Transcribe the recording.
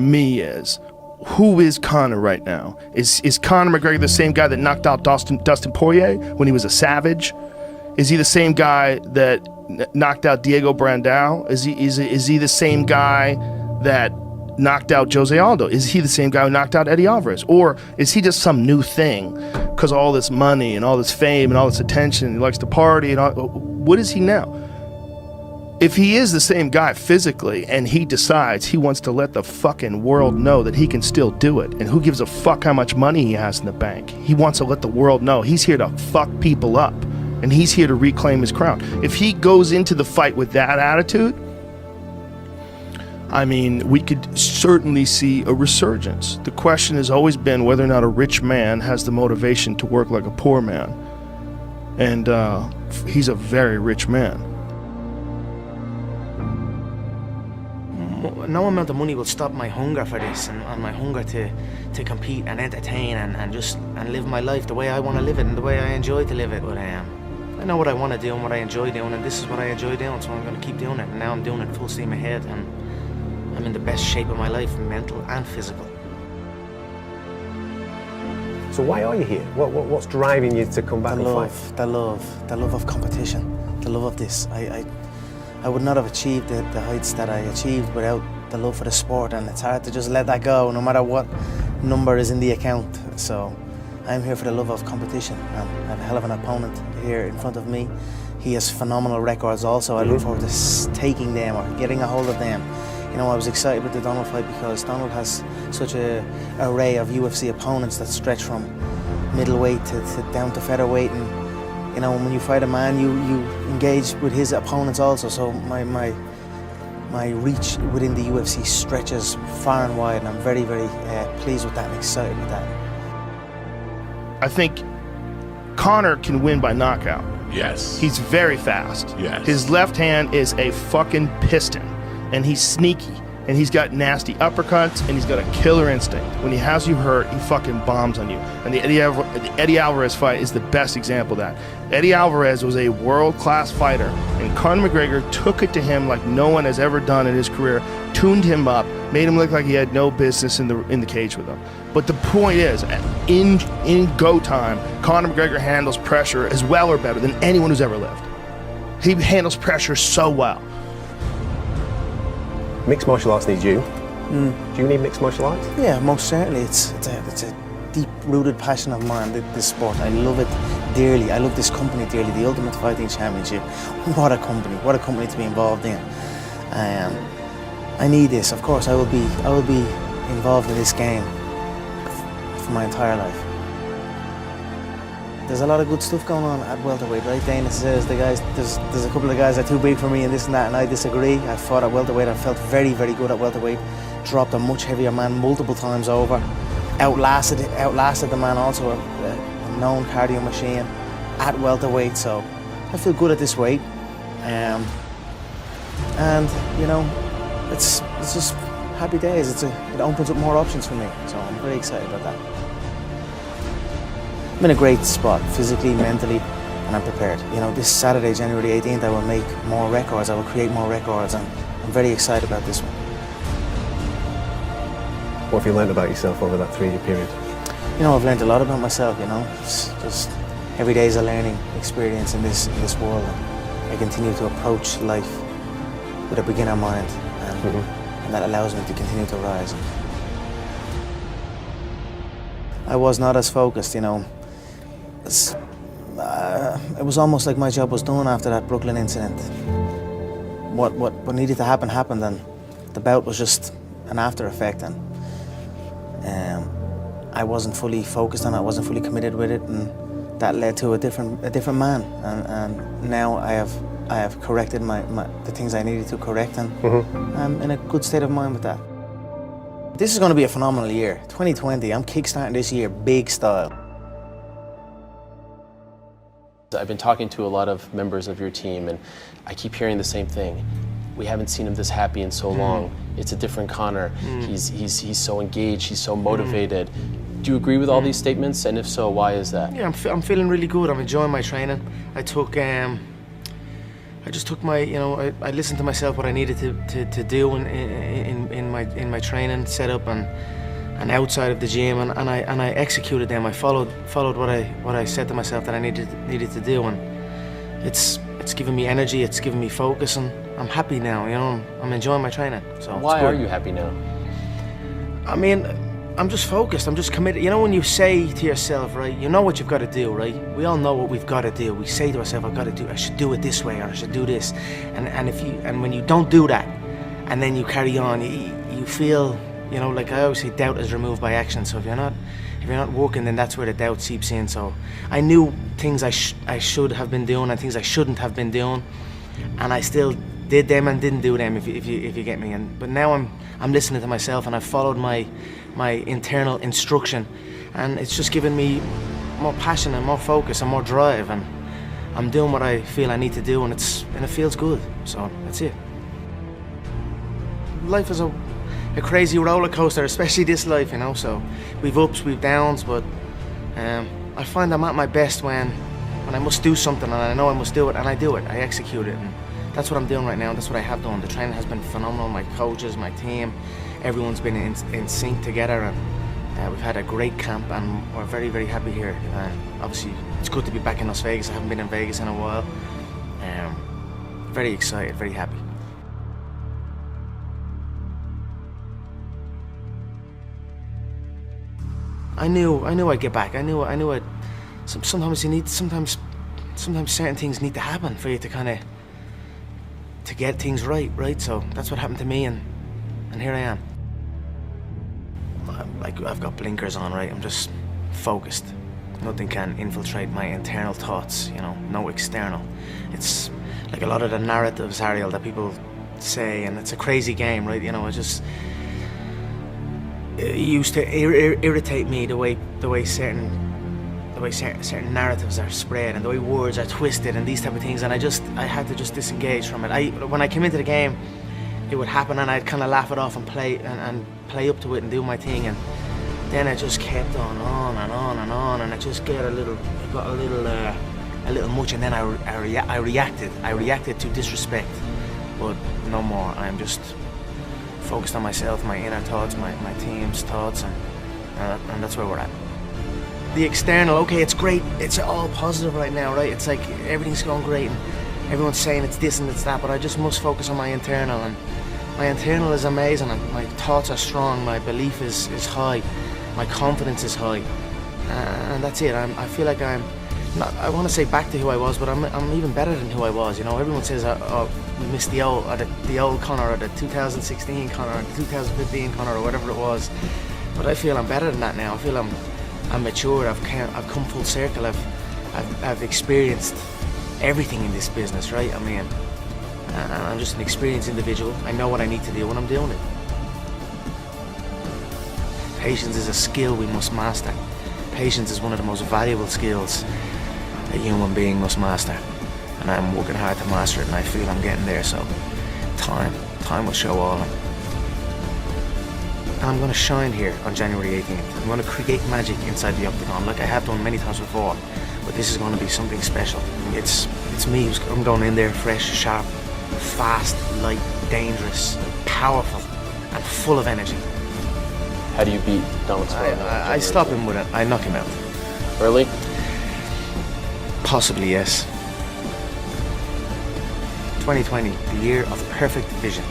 Me is, who is Conor right now? Is Conor McGregor the same guy that knocked out Dustin Poirier when he was a savage? Is he the same guy that knocked out Diego Brandao? Is he the same guy that knocked out Jose Aldo? Is he the same guy who knocked out Eddie Alvarez? Or is he just some new thing because of all this money and all this fame and all this attention? He likes to party and all. What is he now? If he is the same guy physically and he decides he wants to let the fucking world know that he can still do it, and who gives a fuck how much money he has in the bank? He wants to let the world know he's here to fuck people up and he's here to reclaim his crown. If he goes into the fight with that attitude, I mean, we could certainly see a resurgence. The question has always been whether or not a rich man has the motivation to work like a poor man. And he's a very rich man. No amount of money will stop my hunger for this and my hunger to compete and entertain and live my life the way I want to live it and the way I enjoy to live it. But I know what I want to do and what I enjoy doing, and this is what I enjoy doing, so I'm going to keep doing it. And now I'm doing it full steam ahead, and I'm in the best shape of my life, mental and physical. So why are you here? What's driving you to come back and fight? The love of competition, the love of this. I would not have achieved the heights that I achieved without the love for the sport, and it's hard to just let that go no matter what number is in the account. So I'm here for the love of competition, and I have a hell of an opponent here in front of me. He has phenomenal records also. I look forward to taking them or getting a hold of them. You know, I was excited with the Donald fight because Donald has such an array of UFC opponents that stretch from middleweight to down to featherweight, and you know, when you fight a man, you engage with his opponents also. So my reach within the UFC stretches far and wide, and I'm very, very pleased with that and excited with that. I think Conor can win by knockout. Yes. He's very fast. Yes. His left hand is a fucking piston, and he's sneaky, and he's got nasty uppercuts, and he's got a killer instinct. When he has you hurt, he fucking bombs on you. And the Eddie Alvarez fight is the best example of that. Eddie Alvarez was a world-class fighter, and Conor McGregor took it to him like no one has ever done in his career, tuned him up, made him look like he had no business in the cage with him. But the point is, in go time, Conor McGregor handles pressure as well or better than anyone who's ever lived. He handles pressure so well. Mixed martial arts needs you. Do you need mixed martial arts? Yeah, most certainly. It's a deep-rooted passion of mine, this sport. I love it dearly. I love this company dearly, the Ultimate Fighting Championship. What a company to be involved in. I need this. Of course, I will be involved in this game for my entire life. There's a lot of good stuff going on at welterweight, right? Dana says there's a couple of guys that are too big for me and this and that, and I disagree. I fought at welterweight. I felt very, very good at welterweight. Dropped a much heavier man multiple times over. Outlasted the man also, a known cardio machine at welterweight. So I feel good at this weight, and you know, it's just happy days. It opens up more options for me. So I'm very excited about that. I'm in a great spot, physically, mentally, and I'm prepared. You know, this Saturday, January 18th, I will make more records, I will create more records, and I'm very excited about this one. What have you learned about yourself over that 3-year period? You know, I've learned a lot about myself, you know. It's just every day is a learning experience in this world. And I continue to approach life with a beginner mind, and that allows me to continue to rise. I was not as focused, you know. It was almost like my job was done after that Brooklyn incident. What needed to happen happened, and the bout was just an after effect, and I wasn't fully focused on it, I wasn't fully committed with it, and that led to a different man. And now I have corrected the things I needed to correct, and I'm in a good state of mind with that. This is going to be a phenomenal year. 2020, I'm kickstarting this year big style. I've been talking to a lot of members of your team, and I keep hearing the same thing. We haven't seen him this happy in so long. It's a different Conor. He's so engaged, he's so motivated. Do you agree with all these statements? And if so, why is that? Yeah, I'm feeling really good. I'm enjoying my training. I took I just took my, I listened to myself what I needed to do in my training setup and outside of the gym, and I executed them. I followed what I said to myself that I needed to do, and it's given me energy, it's given me focus, and I'm happy now. I'm enjoying my training. So Why are you happy now? I mean, I'm just focused, I'm just committed. When you say to yourself, right, you know what you've got to do, right? We all know what we've got to do. We say to ourselves, I should do it this way, or I should do this. And when you don't do that, and then you carry on, you feel, like I always say, doubt is removed by action. So if you're not working, then that's where the doubt seeps in. So I knew things I should have been doing and things I shouldn't have been doing, and I still did them and didn't do them, if you get me. But now I'm listening to myself, and I've followed my internal instruction, and it's just given me more passion and more focus and more drive, and I'm doing what I feel I need to do, and it feels good. So that's it. Life is a crazy roller coaster, especially this life, so we've ups, we've downs, but I find I'm at my best when I must do something and I know I must do it, and I do it, I execute it, and that's what I'm doing right now. That's what I have done. The training has been phenomenal. My coaches, my team, everyone's been in sync together, and we've had a great camp, and we're very, very happy here. Obviously, it's good to be back in Las Vegas. I haven't been in Vegas in a while. Very excited, very happy. I knew I'd get back. I knew I'd. Sometimes certain things need to happen for you to get things right. So that's what happened to me, and here I am. I've got blinkers on, right? I'm just focused. Nothing can infiltrate my internal thoughts, no external. It's like a lot of the narratives, Ariel, that people say, and it's a crazy game, right? It used to irritate me the way certain narratives are spread, and the way words are twisted, and these type of things, and I had to just disengage from it. When I came into the game, it would happen, and I'd kind of laugh it off and play up to it and do my thing, and then it just kept on and on, and it just got a little much, and then I reacted to disrespect, but no more. I'm just focused on myself, my inner thoughts, my team's thoughts, and that's where we're at. The external, okay, it's great, it's all positive right now, right? It's like everything's going great, and everyone's saying it's this and it's that, but I just must focus on my internal, and my internal is amazing, and my thoughts are strong, my belief is high, my confidence is high, and that's it. I feel like I'm not, I want to say back to who I was, but I'm even better than who I was. Everyone says, we missed the old Conor, or the 2016 Conor, or the 2015 Conor, or whatever it was, but I feel I'm better than that now. I feel I'm matured. I've come full circle. I've experienced everything in this business, right? I'm just an experienced individual. I know what I need to do when I'm doing it. Patience is a skill we must master. Patience is one of the most valuable skills a human being must master, and I'm working hard to master it, and I feel I'm getting there. So time will show all. I'm going to shine here on January 18th. I'm going to create magic inside the octagon, like I have done many times before. But this is going to be something special. It's me. I'm going in there fresh, sharp, fast, light, dangerous, powerful, and full of energy. How do you beat Dominic Rohn? I stop him with it. I knock him out. Early? Possibly, yes. 2020, the year of perfect vision.